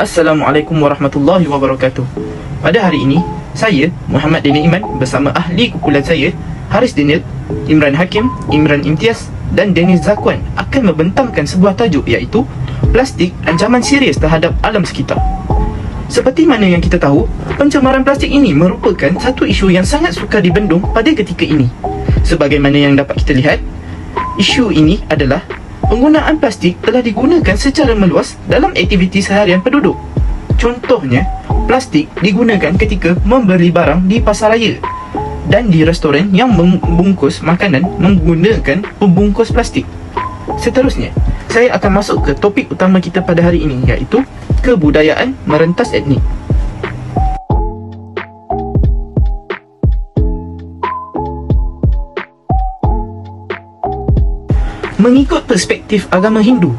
Assalamualaikum warahmatullahi wabarakatuh. Pada hari ini, saya, Muhammad Daniel Iman bersama ahli kumpulan saya, Haris Daniel, Imran Hakim, Imran Imtiaz dan Daniel Zakwan akan membentangkan sebuah tajuk iaitu plastik ancaman serius terhadap alam sekitar. Seperti mana yang kita tahu, pencemaran plastik ini merupakan satu isu yang sangat sukar dibendung pada ketika ini. Sebagaimana yang dapat kita lihat, isu ini adalah penggunaan plastik telah digunakan secara meluas dalam aktiviti seharian penduduk. Contohnya, plastik digunakan ketika membeli barang di pasaraya dan di restoran yang membungkus makanan menggunakan pembungkus plastik. Seterusnya, saya akan masuk ke topik utama kita pada hari ini, iaitu kebudayaan merentas etnik. Mengikut perspektif agama Hindu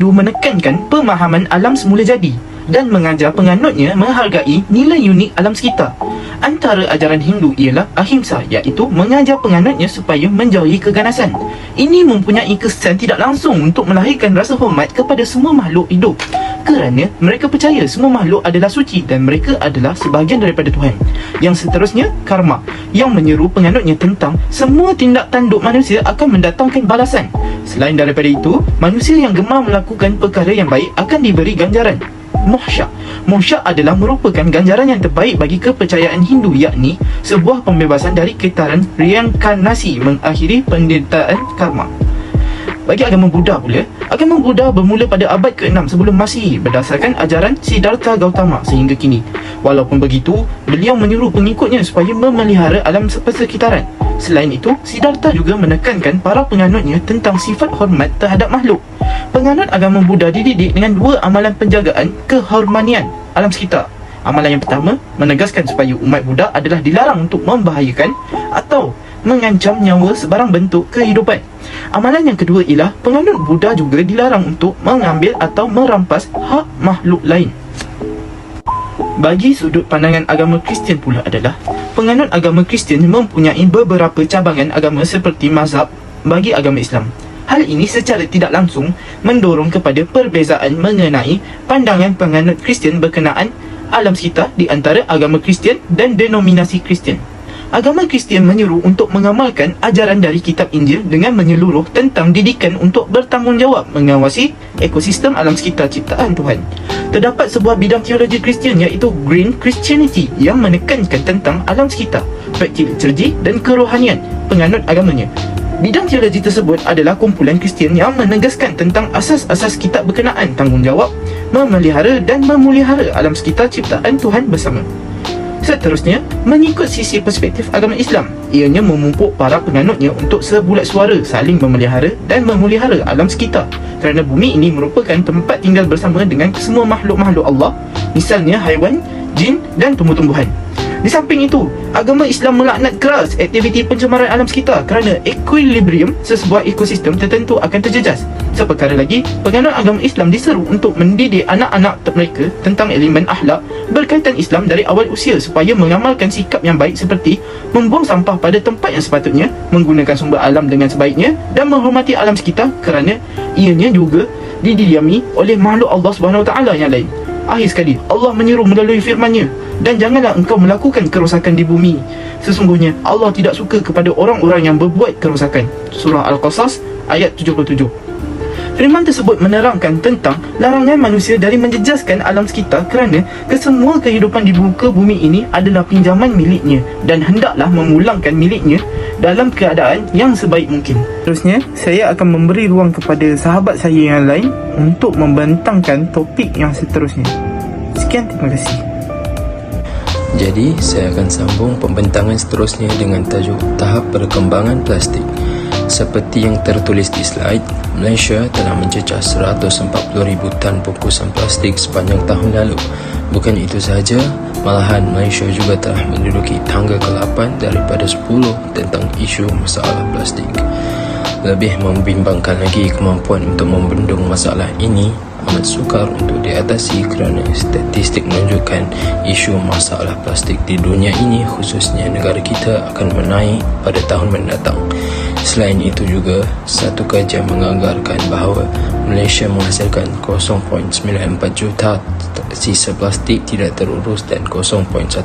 menekankan pemahaman alam semula jadi dan mengajar penganutnya menghargai nilai unik alam sekitar. Antara ajaran Hindu ialah ahimsa, iaitu mengajar penganutnya supaya menjauhi keganasan. Ini mempunyai kesan tidak langsung untuk melahirkan rasa hormat kepada semua makhluk hidup, kerana mereka percaya semua makhluk adalah suci dan mereka adalah sebahagian daripada Tuhan. Yang seterusnya, karma, yang menyeru penganutnya tentang semua tindak tanduk manusia akan mendatangkan balasan. Selain daripada itu, manusia yang gemar melakukan perkara yang baik akan diberi ganjaran. Moksha adalah merupakan ganjaran yang terbaik bagi kepercayaan Hindu, yakni sebuah pembebasan dari ketaran reinkarnasi mengakhiri penderitaan karma. Bagi agama Buddha pula, agama Buddha bermula pada abad ke-6 sebelum Masihi berdasarkan ajaran Siddhartha Gautama sehingga kini. Walaupun begitu, beliau menyuruh pengikutnya supaya memelihara alam persekitaran. Selain itu, Siddhartha juga menekankan para penganutnya tentang sifat hormat terhadap makhluk. Penganut agama Buddha dididik dengan dua amalan penjagaan kehormanian alam sekitar. Amalan yang pertama menegaskan supaya umat Buddha adalah dilarang untuk membahayakan atau mengancam nyawa sebarang bentuk kehidupan. Amalan yang kedua ialah penganut Buddha juga dilarang untuk mengambil atau merampas hak makhluk lain. Bagi sudut pandangan agama Kristian pula adalah penganut agama Kristian mempunyai beberapa cabangan agama seperti mazhab bagi agama Islam. Hal ini secara tidak langsung mendorong kepada perbezaan mengenai pandangan penganut Kristian berkenaan alam sekitar di antara agama Kristian dan denominasi Kristian. Agama Kristian menyuruh untuk mengamalkan ajaran dari kitab Injil dengan menyeluruh tentang didikan untuk bertanggungjawab mengawasi ekosistem alam sekitar ciptaan Tuhan. Terdapat sebuah bidang teologi Kristian iaitu Green Christianity yang menekankan tentang alam sekitar, praktik liturgi dan kerohanian penganut agamanya. Bidang teologi tersebut adalah kumpulan Kristian yang menegaskan tentang asas-asas kitab berkenaan tanggungjawab, memelihara dan memelihara alam sekitar ciptaan Tuhan bersama. Seterusnya, mengikut sisi perspektif agama Islam, ianya memupuk para penganutnya untuk sebulat suara saling memelihara dan memelihara alam sekitar, kerana bumi ini merupakan tempat tinggal bersama dengan semua makhluk-makhluk Allah, misalnya haiwan, jin dan tumbuh-tumbuhan. Di samping itu, agama Islam melaknat keras aktiviti pencemaran alam sekitar kerana equilibrium sesebuah ekosistem tertentu akan terjejas. Seperkara lagi, penganut agama Islam diseru untuk mendidik anak-anak mereka tentang elemen akhlak berkaitan Islam dari awal usia supaya mengamalkan sikap yang baik seperti membuang sampah pada tempat yang sepatutnya, menggunakan sumber alam dengan sebaiknya dan menghormati alam sekitar kerana ianya juga didiami oleh makhluk Allah SWT yang lain. Akhir sekali, Allah menyeru melalui firman-Nya, dan janganlah engkau melakukan kerosakan di bumi. Sesungguhnya Allah tidak suka kepada orang-orang yang berbuat kerosakan. Surah Al-Qasas ayat 77. Firman tersebut menerangkan tentang larangan manusia dari menjejaskan alam sekitar kerana kesemua kehidupan di muka bumi ini adalah pinjaman miliknya dan hendaklah memulangkan miliknya dalam keadaan yang sebaik mungkin. Terusnya, saya akan memberi ruang kepada sahabat saya yang lain untuk membentangkan topik yang seterusnya. Sekian, terima kasih. Jadi, saya akan sambung pembentangan seterusnya dengan tajuk tahap perkembangan plastik. Seperti yang tertulis di slide, Malaysia telah mencecah 140,000 tan bungkusan plastik sepanjang tahun lalu. Bukan itu sahaja, malahan Malaysia juga telah menduduki tangga ke-8 daripada 10 tentang isu masalah plastik. Lebih membimbangkan lagi, kemampuan untuk membendung masalah ini amat sukar untuk diatasi kerana statistik menunjukkan isu masalah plastik di dunia ini, khususnya negara kita, akan menaik pada tahun mendatang. Selain itu juga, satu kajian menganggarkan bahawa Malaysia menghasilkan 0.94 juta sisa plastik tidak terurus dan 0.14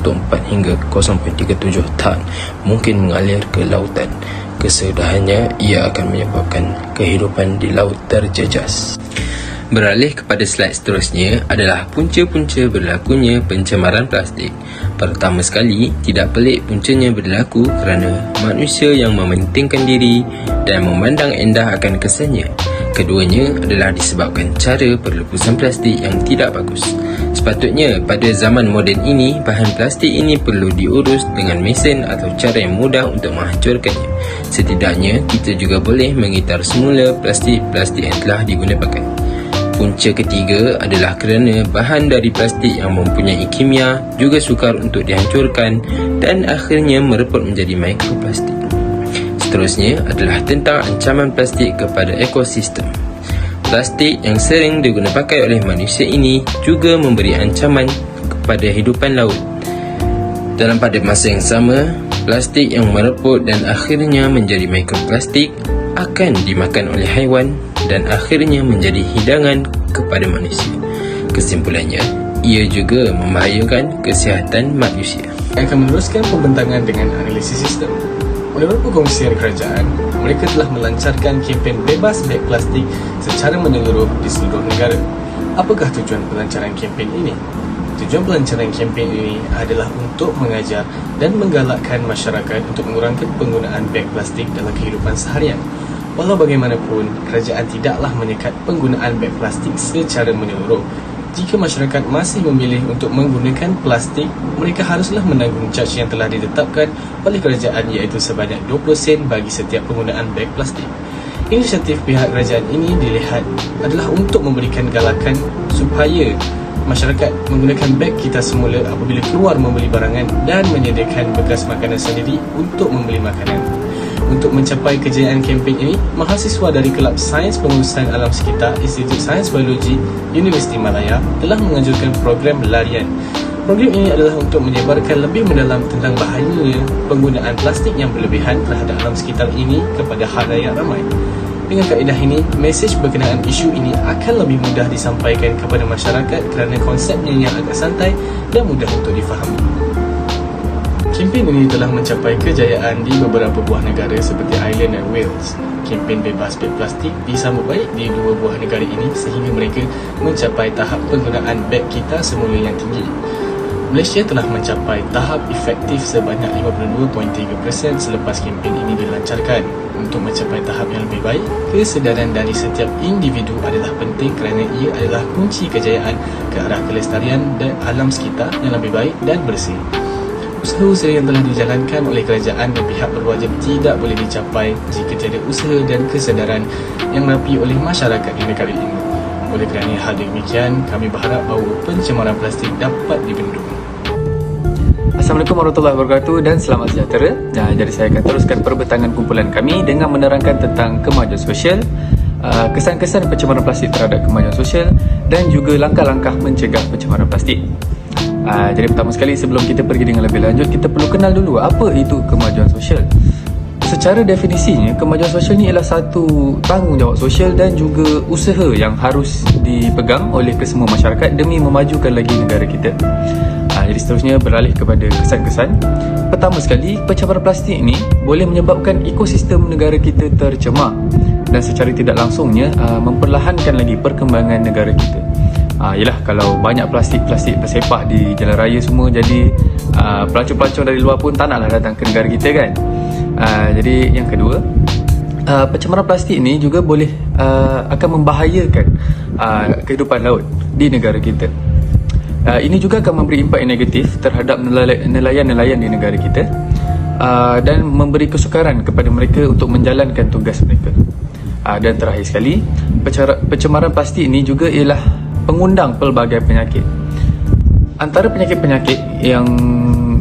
hingga 0.37 tan mungkin mengalir ke lautan. Kesudahannya, ia akan menyebabkan kehidupan di laut terjejas. Beralih kepada slide seterusnya adalah punca-punca berlakunya pencemaran plastik. Pertama sekali, tidak pelik puncanya berlaku kerana manusia yang mementingkan diri dan memandang endah akan kesannya. Keduanya adalah disebabkan cara perlupusan plastik yang tidak bagus. Sepatutnya pada zaman moden ini, bahan plastik ini perlu diurus dengan mesin atau cara yang mudah untuk menghancurkannya. Setidaknya, kita juga boleh mengitar semula plastik-plastik yang telah digunakan pakai. Punca ketiga adalah kerana bahan dari plastik yang mempunyai kimia juga sukar untuk dihancurkan dan akhirnya merepot menjadi mikroplastik. Seterusnya adalah tentang ancaman plastik kepada ekosistem. Plastik yang sering digunakan pakai oleh manusia ini juga memberi ancaman kepada hidupan laut. Dalam pada masa yang sama, plastik yang merepot dan akhirnya menjadi mikroplastik akan dimakan oleh haiwan dan akhirnya menjadi hidangan kepada manusia. Kesimpulannya, ia juga membahayakan kesihatan manusia. Akan meneruskan pembentangan dengan analisis sistem. Oleh beberapa kongsian kerajaan, mereka telah melancarkan kempen bebas beg plastik secara menyeluruh di seluruh negara. Apakah tujuan pelancaran kempen ini? Tujuan pelancaran kempen ini adalah untuk mengajar dan menggalakkan masyarakat untuk mengurangkan penggunaan beg plastik dalam kehidupan seharian. Walau bagaimanapun, kerajaan tidaklah menyekat penggunaan beg plastik secara menyeluruh. Jika masyarakat masih memilih untuk menggunakan plastik, mereka haruslah menanggung caj yang telah ditetapkan oleh kerajaan, iaitu sebanyak 20 sen bagi setiap penggunaan beg plastik. Inisiatif pihak kerajaan ini dilihat adalah untuk memberikan galakan supaya masyarakat menggunakan beg kita semula apabila keluar membeli barangan dan menyediakan bekas makanan sendiri untuk membeli makanan. Untuk mencapai kejayaan kempen ini, mahasiswa dari Kelab Sains Pengurusan Alam Sekitar Institut Sains Biologi Universiti Malaya telah menganjurkan program larian. Program ini adalah untuk menyebarkan lebih mendalam tentang bahayanya penggunaan plastik yang berlebihan terhadap alam sekitar ini kepada khalayak ramai. Dengan kaedah ini, mesej berkenaan isu ini akan lebih mudah disampaikan kepada masyarakat kerana konsepnya yang agak santai dan mudah untuk difahami. Kempen ini telah mencapai kejayaan di beberapa buah negara seperti Ireland dan Wales. Kempen bebas beg plastik disambut baik di dua buah negara ini sehingga mereka mencapai tahap penggunaan beg kita semula yang tinggi. Malaysia telah mencapai tahap efektif sebanyak 52.3% selepas kempen ini dilancarkan. Untuk mencapai tahap yang lebih baik, kesedaran dari setiap individu adalah penting kerana ia adalah kunci kejayaan ke arah kelestarian dan alam sekitar yang lebih baik dan bersih. Usaha-usaha yang telah dijalankan oleh kerajaan dan pihak berwajib tidak boleh dicapai jika tiada usaha dan kesedaran yang rapi oleh masyarakat di negara ini. Oleh kerana hal demikian, kami berharap bahawa pencemaran plastik dapat dibendung. Assalamualaikum warahmatullahi wabarakatuh dan selamat sejahtera. Jadi saya akan teruskan perbentangan kumpulan kami dengan menerangkan tentang kemajuan sosial, kesan-kesan pencemaran plastik terhadap kemajuan sosial dan juga langkah-langkah mencegah pencemaran plastik. Jadi pertama sekali, sebelum kita pergi dengan lebih lanjut, kita perlu kenal dulu apa itu kemajuan sosial. Secara definisinya, kemajuan sosial ni ialah satu tanggungjawab sosial dan juga usaha yang harus dipegang oleh kesemua masyarakat demi memajukan lagi negara kita. Jadi seterusnya beralih kepada kesan-kesan. Pertama sekali, pencemaran plastik ini boleh menyebabkan ekosistem negara kita tercemar dan secara tidak langsungnya memperlahankan lagi perkembangan negara kita. Yelah, kalau banyak plastik-plastik tersepak di jalan raya semua, jadi pelancong-pelancong dari luar pun tak naklah datang ke negara kita kan. Jadi yang kedua, pencemaran plastik ini juga boleh akan membahayakan kehidupan laut di negara kita. Ini juga akan memberi impak yang negatif terhadap nelayan-nelayan di negara kita dan memberi kesukaran kepada mereka untuk menjalankan tugas mereka. Dan terakhir sekali, pencemaran plastik ini juga ialah pengundang pelbagai penyakit. Antara penyakit-penyakit yang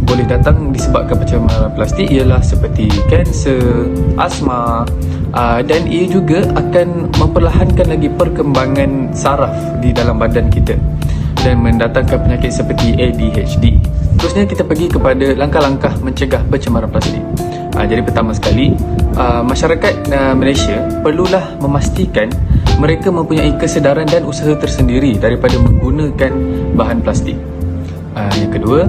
boleh datang disebabkan pencemaran plastik ialah seperti kanser, asma, dan ia juga akan memperlahankan lagi perkembangan saraf di dalam badan kita dan mendatangkan penyakit seperti ADHD. Terusnya kita pergi kepada langkah-langkah mencegah pencemaran plastik. Jadi pertama sekali, masyarakat Malaysia perlulah memastikan mereka mempunyai kesedaran dan usaha tersendiri daripada menggunakan bahan plastik. Yang kedua,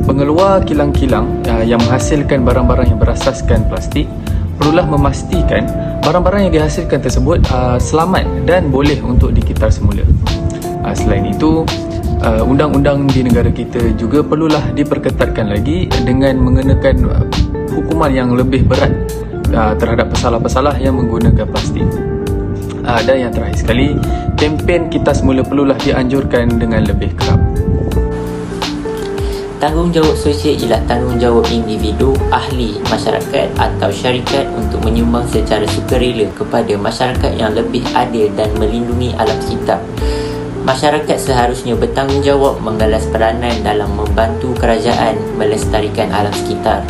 pengeluar kilang-kilang yang menghasilkan barang-barang yang berasaskan plastik perlulah memastikan barang-barang yang dihasilkan tersebut selamat dan boleh untuk dikitar semula. Selain itu, undang-undang di negara kita juga perlulah diperketatkan lagi dengan mengenakan hukuman yang lebih berat terhadap pesalah-pesalah yang menggunakan plastik. Dan yang terakhir sekali, kempen Kita Semula perlulah dianjurkan dengan lebih kerap. Tanggungjawab sosial ialah tanggungjawab individu, ahli, masyarakat atau syarikat untuk menyumbang secara sukarela kepada masyarakat yang lebih adil dan melindungi alam sekitar. Masyarakat seharusnya bertanggungjawab mengalas peranan dalam membantu kerajaan melestarikan alam sekitar.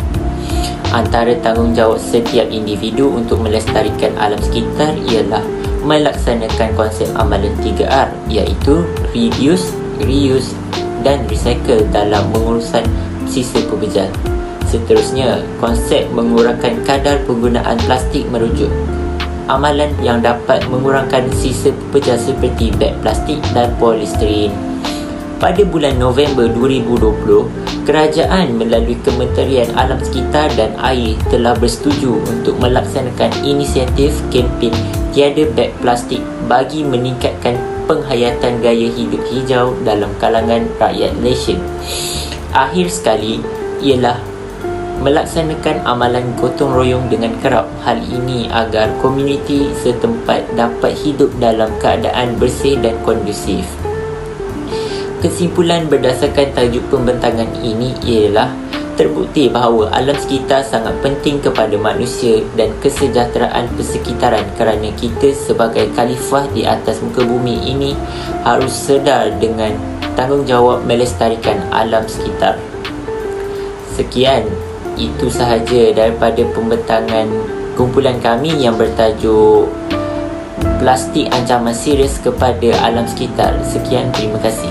Antara tanggungjawab setiap individu untuk melestarikan alam sekitar ialah melaksanakan konsep amalan 3R, iaitu reduce, reuse dan recycle dalam pengurusan sisa pepejal. Seterusnya, konsep mengurangkan kadar penggunaan plastik merujuk amalan yang dapat mengurangkan sisa pepejal seperti beg plastik dan polistiren. Pada bulan November 2020, kerajaan melalui Kementerian Alam Sekitar dan Air telah bersetuju untuk melaksanakan inisiatif kempen Tiada Beg Plastik bagi meningkatkan penghayatan gaya hidup hijau dalam kalangan rakyat Malaysia. Akhir sekali ialah melaksanakan amalan gotong royong dengan kerap. Hal ini agar komuniti setempat dapat hidup dalam keadaan bersih dan kondusif. Kesimpulan berdasarkan tajuk pembentangan ini ialah terbukti bahawa alam sekitar sangat penting kepada manusia dan kesejahteraan persekitaran kerana kita sebagai khalifah di atas muka bumi ini harus sedar dengan tanggungjawab melestarikan alam sekitar. Sekian, itu sahaja daripada pembentangan kumpulan kami yang bertajuk Plastik Ancaman Serius kepada Alam Sekitar. Sekian, terima kasih.